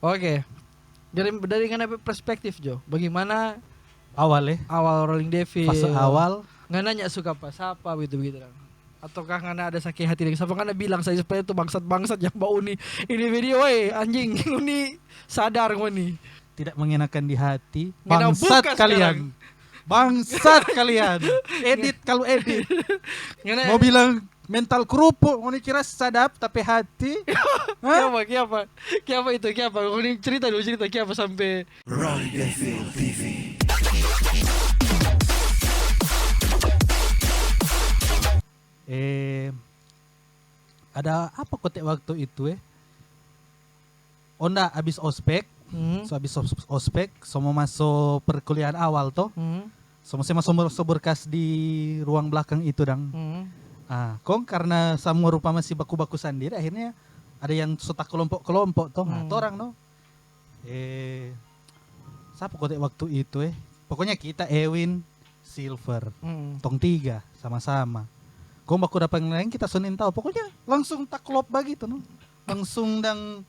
Oke. Dari ngana perspektif Jo, bagaimana Awal ya, awal Rolling Devil? fase awal. Ngana nyak suka pas apa gitu kan? Ataukah ngana ada sakit hati dengan siapa? Ngana bilang saya supaya itu bangsat-bangsat yang bau ini video, woi anjing, ini sadar gua nih. Tidak mengenakan di hati. Ngana Bangsat buka kalian. Bangsat kalian. Edit kalau edit. Ngana Mau bilang mental kerupuk, mau kira sadap tapi hati. Hah? Kiapa itu? Kiapa? Kau ini cerita dulu, cerita kiapa sampai Rolling Devil TV. Ada apa kotek waktu itu Onda abis ospek, so abis ospek, semua masuk perkuliahan awal toh. Semua masuk berkas di ruang belakang itu dang. Kong karena semua rupa masih baku-baku sendiri, akhirnya ada yang setak kelompok-kelompok toh. Nah, orang no. Siapa kotek waktu itu Pokoknya kita Ewin, Silver, tong 3 sama-sama. Kong baku dapat lain kita Senin tahu. Pokoknya langsung tak klop begitu no. Langsung dan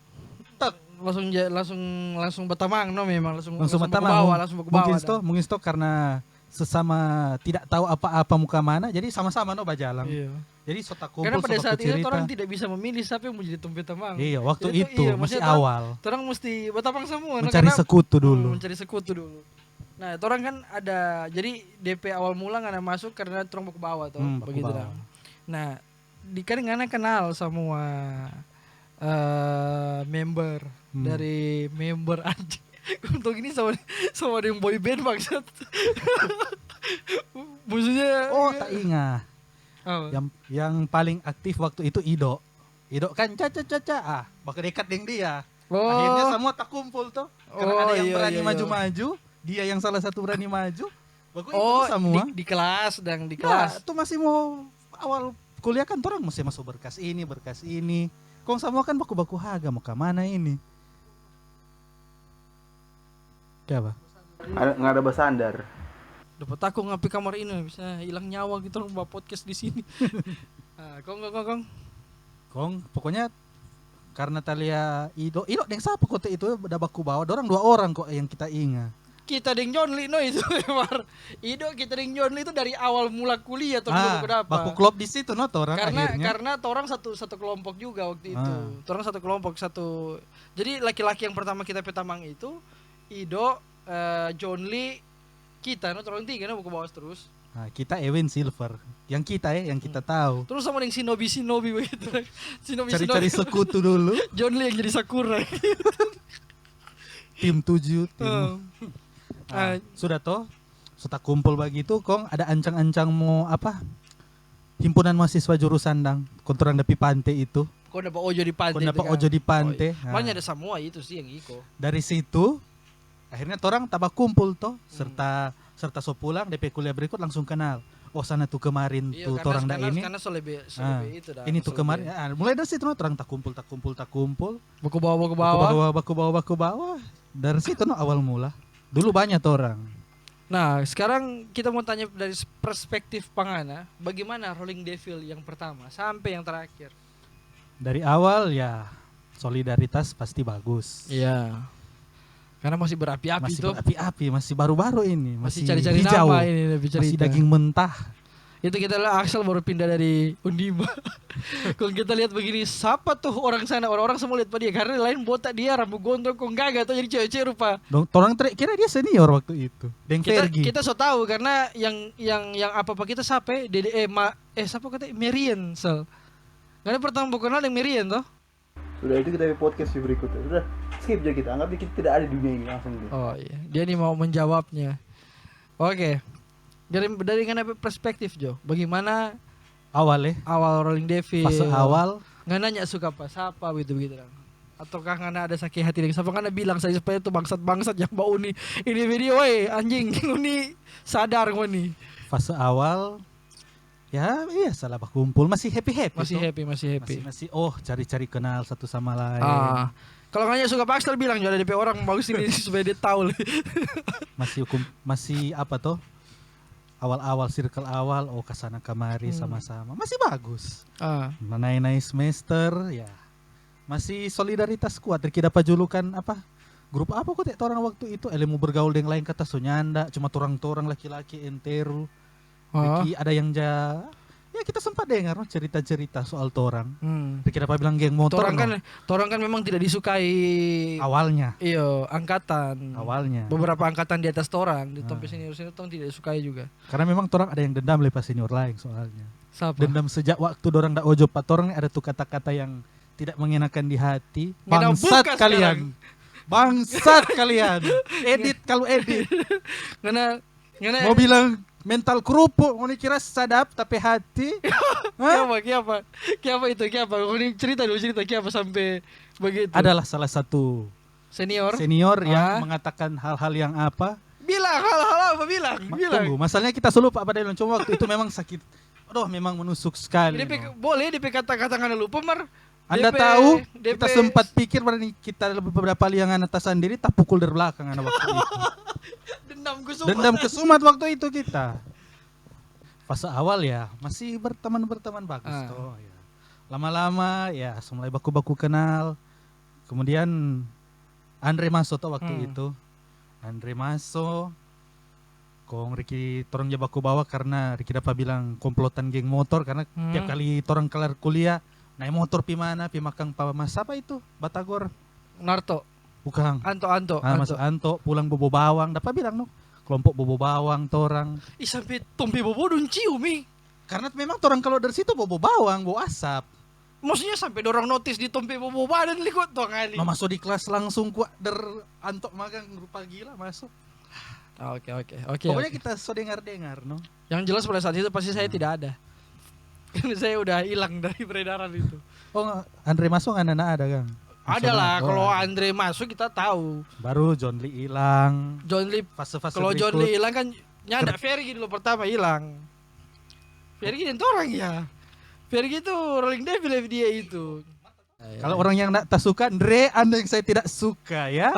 tak langsung batamang no, memang langsung batamang. langsung ke bawah. Mungkin stok karena sesama tidak tahu apa-apa muka mana, jadi sama-sama no bajalang. Iya. Jadi sotak kumpul. Karena pada saat itu cerita. orang tidak bisa memilih siapa yang mau jadi tumpet tamang. Iya, waktu Jadi itu masih maksudnya awal. Orang mesti batamang semua. Mencari sekutu dulu. Mencari sekutu dulu. Nah, orang kan ada, jadi DP awal mula ngana masuk karena orang ke bawah tuh, begitu dah. Nah, kan ngana kenal semua member dari member anjing. Untuk ini sama yang boy band maksud. Maksudnya tak ingat. Yang paling aktif waktu itu Ido kan caca bakal dekat dengan dia. Akhirnya semua tak kumpul tuh. Karena ada yang berani maju-maju, dia yang salah satu berani maju. Semua di kelas dan di kelas. Itu masih mau awal kuliah kan orang masih masuk berkas ini. Kong semua kan baku-baku haga mau ke mana ini? Kayak apa? Nggak ada bersandar. Dapat aku ngapi kamar ini bisa hilang nyawa gitu orang buat podcast di sini. Kong pokoknya karena Talia Ido yang siapa kota itu udah baku bawa. Dorang 2 orang kok yang kita ingat. Kita deng John Lee no itu Mar. Ido kita deng John Lee itu dari awal mula kuliah tuh baku klub di situ no orang akhirnya. Karena orang satu kelompok juga waktu itu. Orang satu kelompok satu. Jadi laki-laki yang pertama kita petamang itu Ido, John Lee, kita no orang 3 no ke bawah terus. Nah, kita Ewin Silver. Yang kita yang kita tahu. Terus sama yang Shinobi begitu. Cari-cari sekutu dulu. John Lee yang jadi Sakura. Tim 7 sudah toh setak kumpul begitu Kong ada ancang-ancang mau apa himpunan mahasiswa jurusan dang kontoran depi pantai itu kau dapat ojo di pantai makanya ada semua itu sih yang iko dari situ akhirnya orang tabak kumpul toh serta so pulang DP kuliah berikut langsung kenal sana tuh kemarin tuh orang dah ini karena selebih itu dah ini tuh kemarin mulai dari situ orang tak kumpul baku bawah dari situ awal mula dulu banyak orang. Nah sekarang kita mau tanya dari perspektif Pangana, bagaimana Rolling Devil yang pertama sampai yang terakhir? Dari awal ya solidaritas pasti bagus. Iya. Karena masih berapi-api masih baru-baru ini, masih cari-cari hijau, nama ini masih daging mentah. Itu kita lihat Axel baru pindah dari Undima. Kalau kita lihat begini, siapa tuh orang sana? Orang-orang semua lihat pada dia karena lain botak dia rambut gondrong kok enggak tuh jadi cewek-cewek rupa. Orang kira dia senior waktu itu. Kita so tahu karena yang apa kita siapa? Siapa kata Marian Sel. Karena pertama kenal yang Marian toh. Sudah itu kita podcast di berikutnya. Sudah skip aja kita. Anggap kita tidak ada di dunia ini langsung deh. Oh iya. Dia nih mau menjawabnya. Oke. Dari ngana perspektif Jo, bagaimana awal Rolling Devil? Fase awal. Ngana nyak suka pas apa gitu kan? Ataukah ngana ada sakit hati dengan siapa? Ngana bilang saya supaya itu bangsat-bangsat yang bau ini video, woi anjing, ini sadar gua nih. Fase awal. Ya iya salah kumpul masih happy masih cari-cari kenal satu sama lain. Kalau nggak suka Baxter bilang jual DP orang bagus ini supaya dia tahu. masih apa toh awal-awal circle awal kesana kemari sama-sama masih bagus. Naik semester ya Masih solidaritas kuat. Kita dapat julukan apa? Grup apa kok orang waktu itu? Ilmu bergaul dengan lain kata Sunyanda. Cuma torang laki-laki enteru. Ada yang ya kita sempat dengar cerita-cerita soal torang. Kita dapat bilang geng motor. Torang kan memang tidak disukai awalnya. Iya, angkatan. Awalnya. Beberapa angkatan di atas torang, di tompi senior torang tidak disukai juga. Karena memang torang ada yang dendam lepas senior lain soalnya. Siapa? Dendam sejak waktu dorang dak ojo patorang ada tuh kata-kata yang tidak mengenakan di hati. Bangsat kalian. Bangsat kalian. Edit kalau edit. Ngana mau bilang mental kerupuk, mau kira sadap tapi hati. Kiapa itu? Kau cerita sampai begitu. Adalah salah satu senior yang mengatakan hal-hal yang apa? Bilang hal-hal apa bilang? Tunggu, masalahnya kita selalu Pak Badai cuma waktu itu memang sakit. Aduh, memang menusuk sekali. Boleh kata-kata ngana lupa mar. Anda tahu, kita sempat pikir kita beberapa liangan atasan diri tak pukul dari belakang waktu itu. Dendam kesumat waktu itu kita. Fase awal ya masih berteman bagus toh ya. Lama-lama ya mulai baku-baku kenal. Kemudian Andre masuk toh waktu itu. Andre masuk. Kong Ricky torang je baku bawa karena Ricky dapat bilang komplotan geng motor karena tiap kali torang kelar kuliah naik motor pi mana pi makang pa mas apa itu Batagor Narto bukan Anto masuk Anto pulang bobo bawang dapat bilang no kelompok bobo bawang torang sampai tompi bobo dun cium karena memang torang kalau dari situ bobo bawang bawa asap maksudnya sampai dorang notis di tompi bobo badan likut tuh kali masuk di kelas langsung kuat Anto magang rupa gila masuk. Oke. Pokoknya kita dengar no. Yang jelas pada saat itu pasti saya tidak ada. Karena saya udah hilang dari peredaran itu. Oh, Andre masuk anak ada Kang? Ada lah, kalau Andre masuk kita tahu. Baru John Lee hilang. John Lee fase-fase kalau John Lee hilang kan nyanda Fergie dulu pertama hilang. Fergie itu orang ya. Fergie itu Rolling Devil dia itu. Kalau orang yang tak suka, Andre, Anda yang saya tidak suka ya.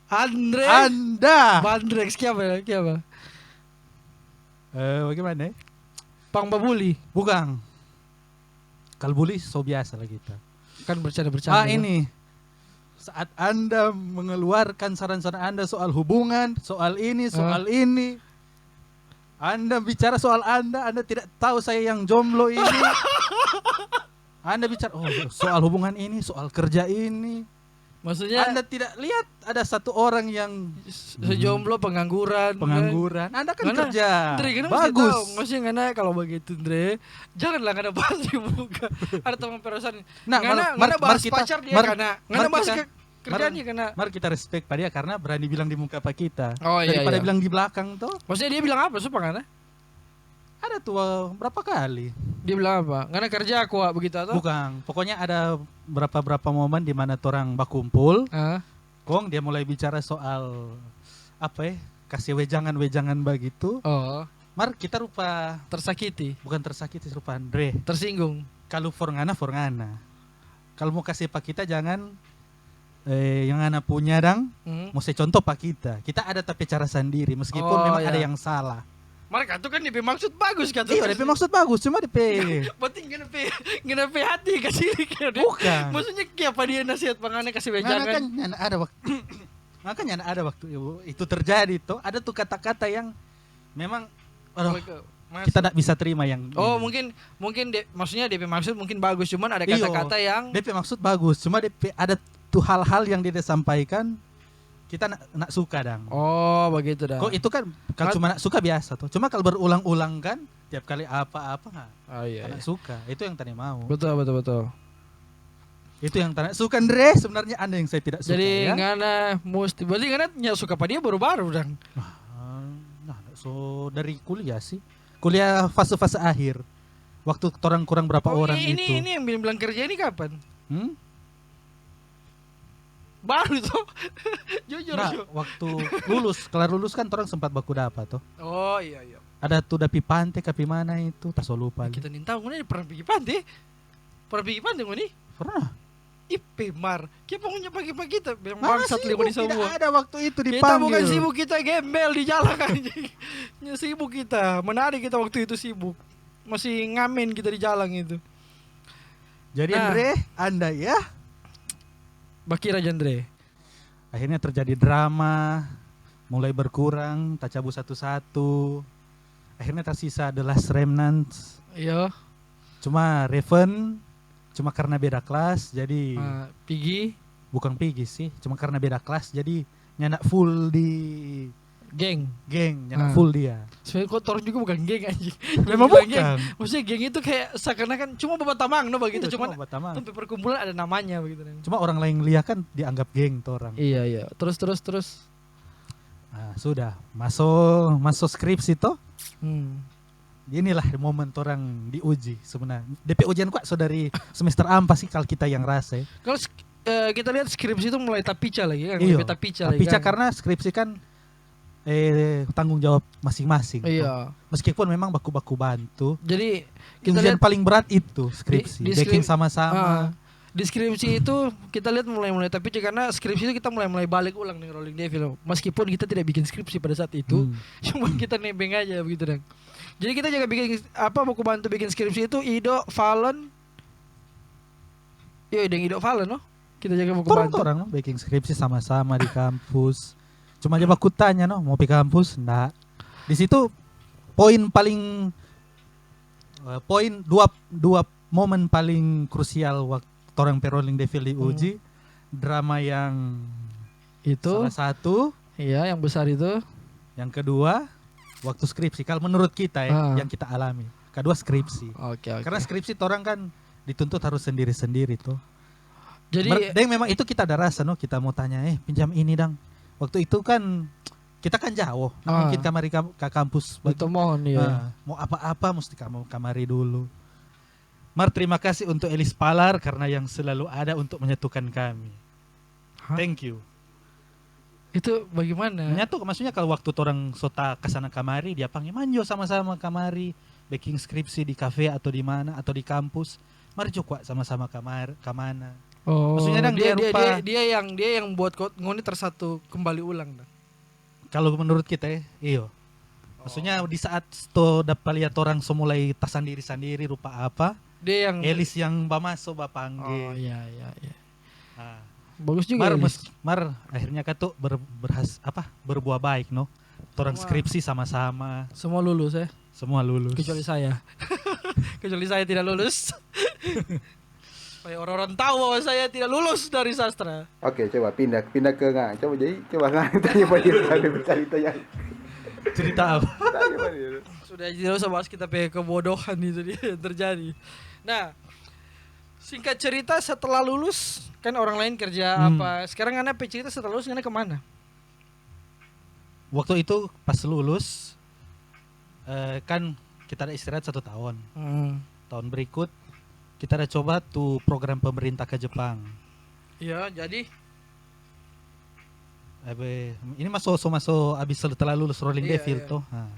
Anda. Bandrex kiapa? Bagaimana? Pang babuli. Bukan. Kalau bully so biasa lah kita. Kan bercanda-bercanda. Ini. Saat Anda mengeluarkan saran-saran Anda soal hubungan, soal ini. Anda bicara soal Anda tidak tahu saya yang jomblo ini. Anda bicara soal hubungan ini, soal kerja ini. Maksudnya Anda tidak lihat ada satu orang yang sejomblo pengangguran. Anda kan kerja. Andre, bagus. Maksudnya ngana kalau begitu Andre, janganlah ngana bahas di muka. Ada teman perusahaan. Nah, ngana bahas pacar dia karena ngana bahas kerjaannya karena. Mari kita respect pada dia karena berani bilang di muka Pak kita. Daripada bilang di belakang tuh. Maksudnya dia bilang apa supaya ngana? Ada tuh berapa kali. Dia bilang apa? Karena kerja aku begitu atau? Bukan. Pokoknya ada berapa momen di mana orang bakumpul. Kong dia mulai bicara soal kasih wejangan begitu. Mar kita rupa tersakiti. Bukan tersakiti rupa Andre. Tersinggung. Kalau forngana. Kalau mau kasih Pak kita jangan yang anak punya mau saya contoh Pak kita. Kita ada tapi cara sendiri meskipun memang ada yang salah. Mereka tuh kan DP maksud bagus kan? Iya DP maksud bagus cuma DP penting ngena hati kasih kan? Bukan. Maksudnya apa dia nasihat bangane kasih wejangan? Makanya ada waktu itu terjadi tuh ada tuh kata-kata yang memang kita tidak bisa terima yang mungkin maksudnya DP maksud mungkin bagus cuman ada kata-kata yang DP maksud bagus cuma DP ada tuh hal-hal yang dia sampaikan kita nak suka begitu dah. Kok itu kan kalau cuma nak suka biasa tuh. Cuma kalau berulang-ulang kan tiap kali apa-apa nggak. Nak suka. Itu yang tadi mau. Betul. Itu yang tadi suka Andre sebenarnya Anda yang saya tidak suka. Jadi ngana mesti berarti ngana suka pada dia baru-baru dong. So dari kuliah sih. Kuliah fase-fase akhir. Waktu orang kurang berapa orang itu. Ini yang bilang kerja ini kapan? Baru tuh. Jujur. Waktu kelar lulus kan orang sempat baku dapat tuh. Iya. Ada tuh dapi pantai kapi mana itu tak so lupa. Kita nintau ngene pernah pergi pantai. Ngene? Pernah. Mar. Kita punya pagi-pagi kita bilang bangsat lima di semua. Tidak ada waktu itu dipanggil. Kita bukan sibuk kita gembel di jalan anjing. Sibuk kita. Menarik kita waktu itu sibuk. Masih ngamen kita di jalan itu. Jadi Andre, Anda ya Bakira genre. Akhirnya terjadi drama, mulai berkurang, tak cabut satu-satu. Akhirnya tersisa The Last Remnants. Iya. Cuma Raven, cuma karena beda kelas, jadi Piggy, bukan Piggy sih, cuma karena beda kelas, jadi nyanak full di geng. nyanak full dia. Sebenarnya kok Torun juga bukan geng anjing. Memang Bilang bukan. geng. Maksudnya geng itu kayak seakan-akan cuma babatamang no begitu, Iya, cuma Batamang. sampai perkumpulan ada namanya begitu. Cuma orang lain lihat kan dianggap geng tuh orang. Iya. Terus. Nah, sudah masuk skripsi toh. Inilah momen orang diuji sebenarnya. DP ujian kok saudari semester apa sih kalau kita yang rasa. Kalau kita lihat skripsi itu mulai tapica lagi kan, Iya. tapica Tapi kan. karena skripsi kan tanggung jawab masing-masing. Iya. Meskipun memang baku-baku bantu. Jadi kita Ujian lihat paling berat itu skripsi. di Baking skrip- sama-sama. di skripsi itu kita lihat mulai tapica karena skripsi itu kita mulai balik ulang dengan Rolling Devil. Meskipun kita tidak bikin skripsi pada saat itu, cuma kita nebeng aja begitu dong. Jadi kita jaga bikin baku bantu bikin skripsi itu Ido, Valen. Yo, Ido Valen no. Kita jaga baku bantu. Orang no, baking skripsi sama-sama di kampus. Cuma aja baku tanya no, mau pergi kampus? Enggak. Di situ poin paling dua momen paling krusial waktu orang Rolling Devil diuji. Drama yang Itu salah satu, iya yang besar itu. yang kedua waktu skripsi. Kalau menurut kita yang kita alami. Kedua skripsi. Oke. Karena skripsi orang kan dituntut harus sendiri-sendiri tuh. Jadi Deng memang itu kita ada rasa no, kita mau tanya pinjam ini dang. Waktu itu kan kita kan jauh, mungkin kamari ke kampus. itu mohon ya. Mau apa-apa mesti kamu kamari dulu. Mar, terima kasih untuk Elis Palar karena yang selalu ada untuk menyatukan kami. Thank you. Itu bagaimana? Menyatu maksudnya kalau waktu orang sota kesana kamari dia panggil manjo sama-sama kamari, baking skripsi di kafe atau di mana atau di kampus. Mari coba sama-sama kamana. Oh, Maksudnya dang dia yang buat ngoni tersatu kembali ulang dong. Kalau menurut kita iyo. Maksudnya di saat to dapat lihat orang semulai tasandiri-sandiri rupa apa, dia yang Elis yang bamaso bapanggil. Oh iya. Nah, Bagus juga. Mar akhirnya katu berbuah baik no. Orang skripsi sama-sama. Semua lulus ya. Semua lulus. Kecuali saya. Kecuali saya tidak lulus. Supaya orang-orang tahu bahwa saya tidak lulus dari sastra. Oke, coba pindah ke Ngang. Coba Ngang tanya cerita yang Cerita apa? Sudah tidak usah bahas kita pakai kebodohan itu dia yang terjadi. Nah, singkat cerita setelah lulus kan orang lain kerja apa. Sekarang Anda cerita setelah lulus Anda kemana? Waktu itu pas lulus kan kita ada istirahat 1 tahun. Tahun berikut kita ada coba tuh program pemerintah ke Jepang. Iya, jadi Ini masuk abis setelah lulus Rolling Devil tuh. Nah.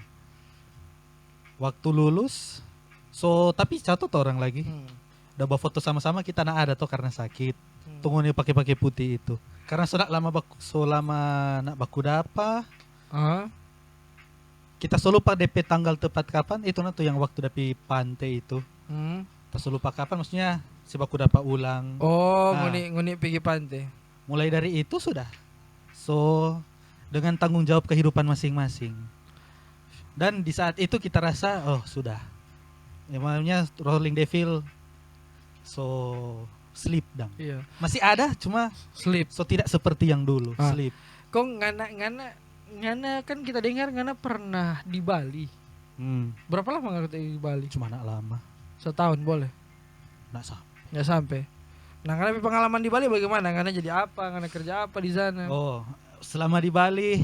Waktu lulus, tapi satu orang lagi. Udah bawa foto sama-sama kita nak ada tuh karena sakit. Tunggu nih pakai putih itu. Karena sudah lama nak baku dapa. Kita selalu lupa DP tanggal tepat kapan itu tuh yang waktu dapi pantai itu. Pas lupa kapan maksudnya si baku dapat ulang. Oh, nguni pergi pantai. Mulai dari itu sudah. Dengan tanggung jawab kehidupan masing-masing. Dan di saat itu kita rasa sudah. Emangnya Rolling Devil sleep dang. Iya. Masih ada cuma Sleep. tidak seperti yang dulu. Sleep. Kok ngana kan kita dengar ngana pernah di Bali. Berapa lama nggak di Bali? Cuma nak lama. Setahun boleh? Nggak sampai. Nah, karena pengalaman di Bali bagaimana? Karena jadi apa? Karena kerja apa di sana? Selama di Bali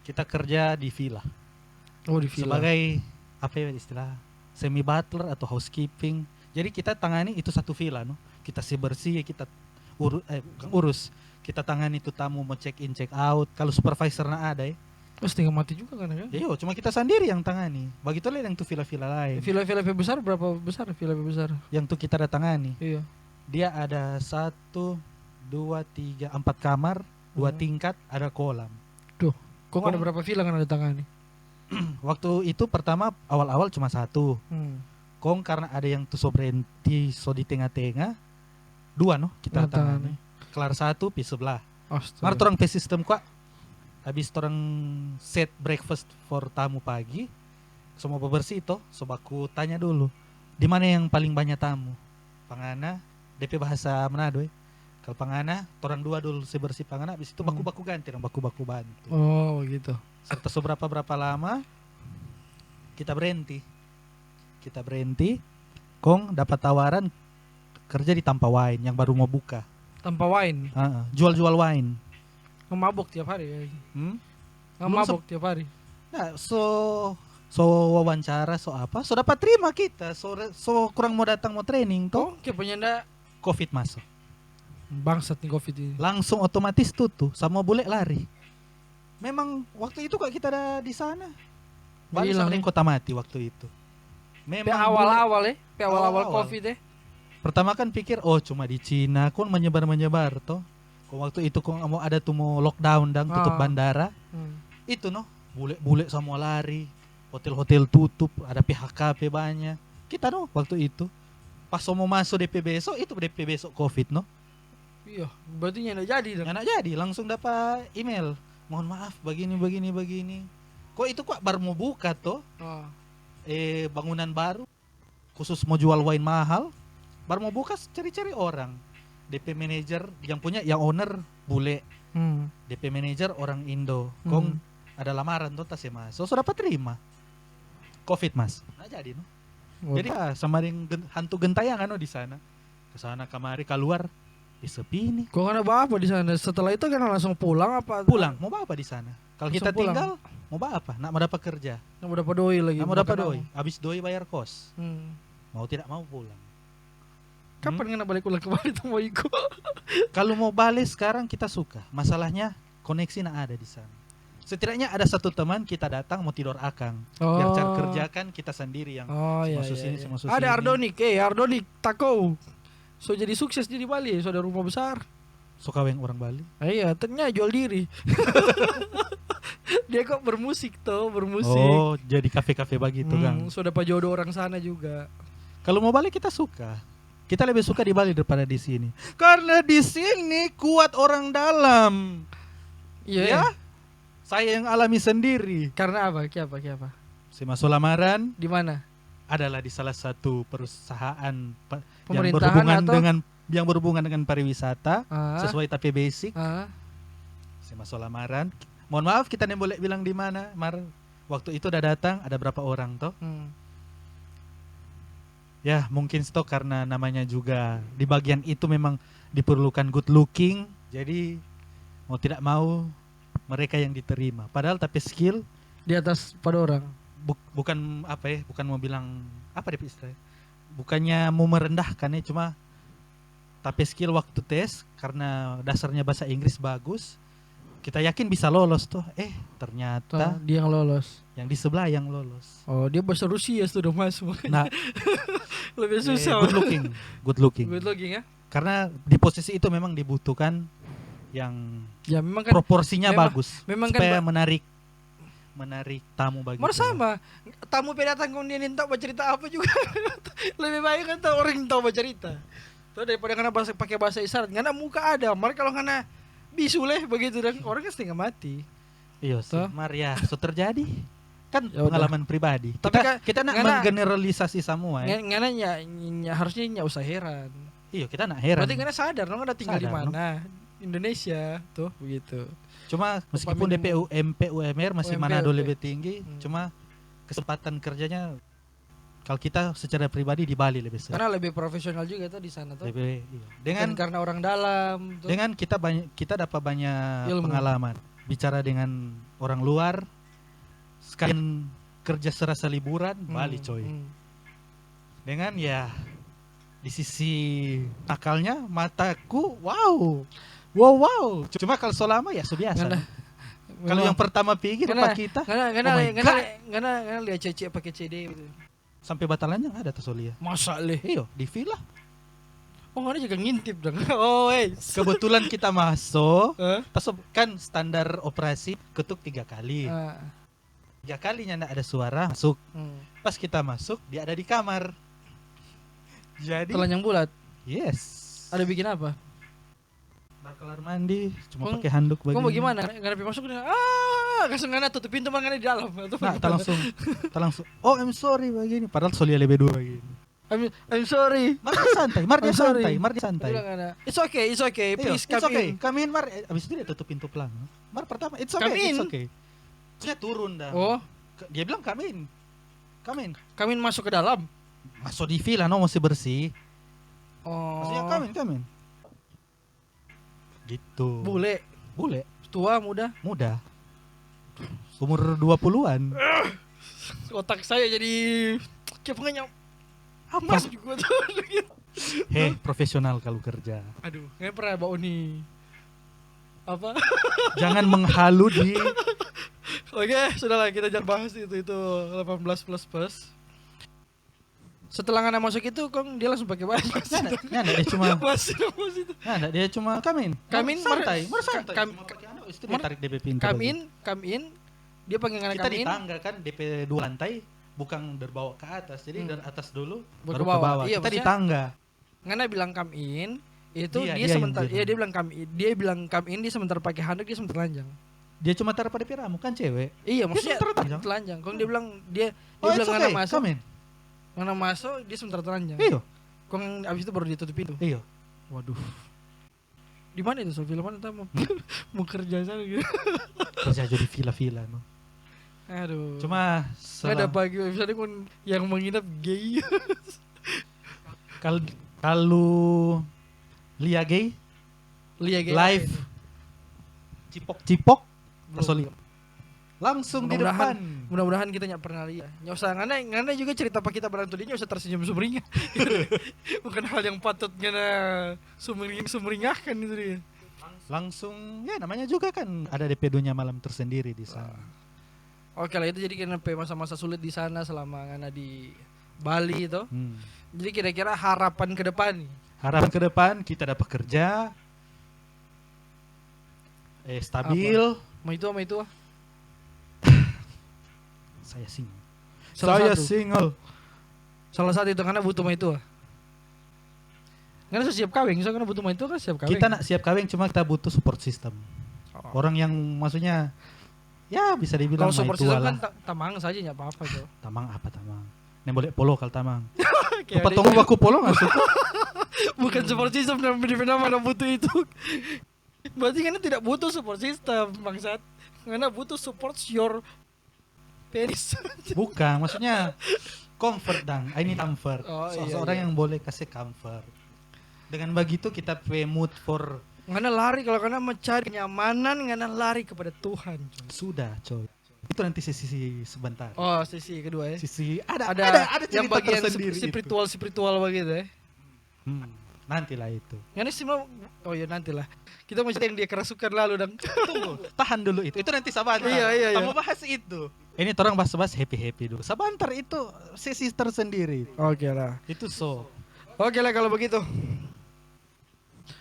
kita kerja di villa. Oh, di villa. Sebagai istilah semi butler atau housekeeping. Jadi kita tangani itu satu villa, no. Kita bersih, kita urus. Kita tangani itu tamu mau check in, check out. Kalau supervisor ada Terus tinggal mati juga kan ya? Iya, cuma kita sendiri yang tangani. Begitu lah yang tuh villa-villa lain. Villa-villa besar berapa besar villa besar? Yang tuh kita datangani. Iya. Dia ada 1, 2, 3, 4 kamar, 2 tingkat, ada kolam. Duh, kok ada berapa villa kan ada tangani? Waktu itu pertama awal-awal cuma 1. Karena ada yang tuh sobrenti di tengah-tengah, 2 no kita tangani. kelar 1 pi sebelah. Astaga. Mar torang pe sistem kok. Habis torang set breakfast for tamu pagi. Semua bebersih toh, so baku tanya dulu. Di mana yang paling banyak tamu? Pangana, DP bahasa Manado. Kalau Pangana, torang dua dulu bersih Pangana, habis itu baku-baku ganti, baku-baku bantu. Oh, gitu. Serta berapa lama kita berhenti. Kong dapat tawaran kerja di Tampa Wine yang baru mau buka. Tanpa wine. Jual-jual wine. Ngemabok tiap hari ya. Belum Ngemabok tiap hari. Nah, so wawancara, so apa? So dapat terima kita. So kurang mau datang mau training toh. Kayak penyanda Covid masuk. bangsat nih Covid ini. Langsung otomatis tutup, sama bule lari. Memang waktu itu kok kita ada di sana. Balik sama dengan kota mati waktu itu. Memang awal-awal ya, awal-awal Awal-awal. Covid ya. pertama kan pikir oh cuma di Cina, kon menyebar toh. Kok waktu itu kok mau ada tuh mau lockdown dan tutup bandara. Itu noh, bule-bule semua lari. Hotel-hotel tutup, ada PHKP banyak. Kita noh waktu itu. Pas mau masuk DP besok, itu DP besok Covid noh. Iya, berarti nggak jadi dong. Nggak jadi, langsung dapat email. Mohon maaf, begini. Kok itu kok baru mau buka toh? Bangunan baru, khusus mau jual wine mahal. Baru mau buka, cari-cari orang. DP manager yang punya, yang owner bule. DP manager orang Indo. Kong ada lamaran tuh tas ya mas. So dapat terima. Covid mas. Nggak jadi no. Jadi sama dengan hantu gentayangan no di sana. Kesana kamari keluar sepi nih. Kok nggak apa di sana? Setelah itu kan langsung pulang apa? Pulang. Mau apa di sana? Kalau kita pulang. tinggal mau apa? Nak mau dapat kerja. Nggak mau dapat doi lagi. Nak mau dapat doi. Habis doi bayar kos. Mau tidak mau pulang. Kapan kena balik ulang kembali tuh mau ikut? Kalau mau balik sekarang kita suka. Masalahnya koneksi nak ada di sana. Setidaknya ada satu teman kita datang mau tidur akang. Biar cari kerjakan kita sendiri yang iya. sini. Ada Ardonik, Ardonik Tako. So jadi sukses di Bali, so ada rumah besar. So kaweng orang Bali. Iya, ternyata jual diri. Dia kok bermusik. Oh, jadi kafe-kafe begitu kan. So dapat jodoh orang sana juga. Kalau mau balik kita suka. Kita lebih suka di Bali daripada di sini. Karena di sini kuat orang dalam. Iya. Ya? Saya yang alami sendiri. Karena apa? Kiapa? Si masuk lamaran Di mana? adalah di salah satu perusahaan Pemerintahan yang berhubungan dengan pariwisata sesuai tapi basic. Si masuk lamaran. Mohon maaf kita boleh bilang di mana, Mar. Waktu itu udah datang ada berapa orang toh? Ya mungkin stok karena namanya juga di bagian itu memang diperlukan good looking. Jadi mau tidak mau mereka yang diterima. Padahal tapi skill di atas pada orang. Bukan apa ya, bukan mau bilang apa deh istilahnya. Bukannya mau merendahkan ya, cuma tapi skill waktu tes karena dasarnya bahasa Inggris bagus. Kita yakin bisa lolos tuh. Ternyata dia yang lolos. Yang di sebelah yang lolos. Oh, dia bahasa Rusia sudah masuk. Nah, lebih susah. Good looking ya. Karena di posisi itu memang dibutuhkan yang memang kan proporsinya bagus memang supaya kan menarik tamu bagi sama tamu datang kemudian tahu bercerita apa juga. Lebih baik kan tahu orang yang tahu bercerita tuh daripada kena pakai bahasa isyarat. Karena muka ada, mereka kalau kena bisu leh begitu dan orang kan setengah mati. Iya sih, Maria, so terjadi kan pengalaman pribadi. Tapi kita nak menggeneralisasi semua ya. Ngana harusnya nggak usah heran. Iya, kita nak heran. Berarti karena sadar lo ada tinggal di mana. Indonesia tuh begitu. Cuma meskipun DP UMP UMR masih Manado lebih tinggi, cuma kesempatan kerjanya kalau kita secara pribadi di Bali lebih sering. Karena lebih profesional juga tuh di sana tuh. Lebih, iya. Dengan karena orang dalam tuh. Dengan kita dapat banyak pengalaman. Bicara dengan orang luar, sekalian kerja serasa liburan, Bali coy. Dengan ya di sisi nakalnya mataku wow. Cuma kalau selama ya biasa. Kalau yang pertama pikir apa kita? Karena lihat cece pakai CD gitu. Sampai batalannya ada tuh Solia. Masa leh? Iyo, di villa. Oh, ada juga ngintip dong. Kebetulan kita masuk. Kan standar operasi ketuk 3 kali. 3 kalinya enggak ada suara masuk. Pas kita masuk dia ada di kamar. Jadi telanjang bulat. Yes. Ada bikin apa? kelar mandi cuma Kong- pakai handuk Kau begini. mau gimana? Ngana masuk langsung ngana tutup pintu mah ngana di dalam. Atau Nah, bagaimana? tak langsung. Oh, I'm sorry begini. Padahal solia lebih dua begini. I'm sorry. Mar dia santai, Mar dia I'm sorry. santai, Mar dia santai. Bilang ngana, it's okay, Iya, please it's come okay. in. Come in, Mar. Abis itu dia tutup pintu pelan. Mar pertama, it's okay, Come in. it's okay. Terusnya turun dah. Oh, Dia bilang come in. Come in. kami masuk ke dalam. Masuk di villa, no masih bersih. Oh. Maksudnya come in. Gitu. Bule, Bule. tua, muda. Muda. Umur 20-an. Otak saya jadi kayak pengen amas juga tuh. Profesional kalau kerja. Aduh, nggak pernah bau nih. Apa? Jangan menghalu di Oke, sudahlah kita jangan bahas itu 18 plus. Setelah ngana masuk itu, Kong dia langsung pakai baju. Nggak, dia cuma Masih itu. Nggak, dia cuma come in. Come in, santai, Mar- santai. Come- Cuma pakai handuk, istri Mar- tarik DP pintu. Come in. Dia panggil ngana Kita come di in. tangga kan DP 2 lantai bukan dari bawah ke atas. Jadi dari atas dulu Baru baru ke ke bawah. bawah. Iya, Kita di maksudnya- tangga. Ngana bilang come in, itu Dia dia yang sebentar. bilang. Iya, dia bilang come in, dia sebentar pakai handuk, dia sebentar telanjang. Dia cuma taruh pada piramu kan cewek. Iya, maksudnya sebentar telanjang. telanjang. Kong dia bilang dia Oh, it's bilang okay. ngana masuk, Come in. ngana masuk, dia sebentar telanjang. Iyo, Kong abis itu baru ditutup pintu. iyo. Waduh. Di mana itu film mana mau mau kerja sana gitu. Kerja jadi villa-villa no. Aduh. Cuma nggak ada pagi misalnya kan yang menginap gay. kalau Lia gay Lihat gay. live cipok Belum. Soli. Langsung di Mudah-mudahan- depan. Mudah-mudahan kita nggak pernah lihat. Nggak usah ngana juga cerita pak kita berantem dia nggak usah tersenyum sumringah. Bukan hal yang patut ngana sumringahkan itu dia. Langsung ya namanya juga kan ada DP dunia malam tersendiri di sana. Oke lah itu jadi kenapa masa-masa sulit di sana selama ngana di Bali itu. Jadi kira-kira harapan ke depan nih. Harapan ke depan kita dapat kerja stabil. Mau itu. Saya single. Salah Saya satu. single. Salah satu itu karena butuh mah itu. Karena siap kawin, so karena butuh mah itu kan siap kawin. Kita nak siap kawin cuma kita butuh support system. Oh. Orang yang maksudnya ya bisa dibilang Kalau support maitua system lah. kan tamang saja nggak apa-apa tuh. Tamang apa tamang? Nih boleh polo kal tamang. Kayak Lupa tunggu aku polo nggak suka. Bukan support system dan mana butuh itu. Berarti karena tidak butuh support system bangsat. Karena butuh support your penis. Bukan, maksudnya comfort dang. I need comfort. Oh, iya, Seorang iya. yang boleh kasih comfort. Dengan begitu kita pay mood for Karena lari kalau karena mencari kenyamanan, karena lari kepada Tuhan. sudah coy. Itu nanti sisi sebentar. Oh, sisi kedua ya. Sisi ada yang cerita bagian tersendiri itu. spiritual begitu ya. Nantilah itu. Karena sih mau oh ya nantilah. Kita mau cerita yang dia kerasukan lalu dan Tunggu, tahan dulu itu. Itu nanti sabantar. Iya. Kita mau bahas itu. Ini orang bahas happy dulu. Sabantar itu sisi tersendiri. Oke lah. Itu so. Oke lah kalau begitu.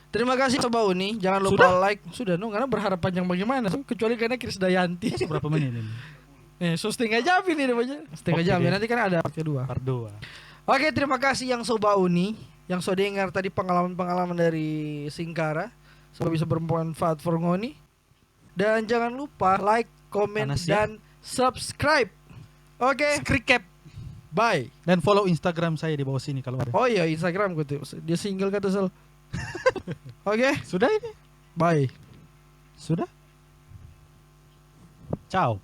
Terima kasih Sobat Uni. Jangan lupa like. Sudah no, karena berharap panjang bagaimana? Kecuali karena Krisdayanti. Ini berapa menit ini? So setengah jam ini namanya. Setengah Oke jam ya. deh. Nanti kan ada part kedua. Part 2. Oke, terima kasih yang Sobat Uni. Yang sudah dengar tadi pengalaman-pengalaman dari Singkara. Semoga bisa bermanfaat for ngoni. Dan jangan lupa like, comment, Panas ya. dan subscribe. Oke, Recap. bye. Dan follow Instagram saya di bawah sini kalau ada. Oh iya, Instagram gue tuh. Dia single kata Sel. Oke, Sudah ini? bye. Sudah? Ciao.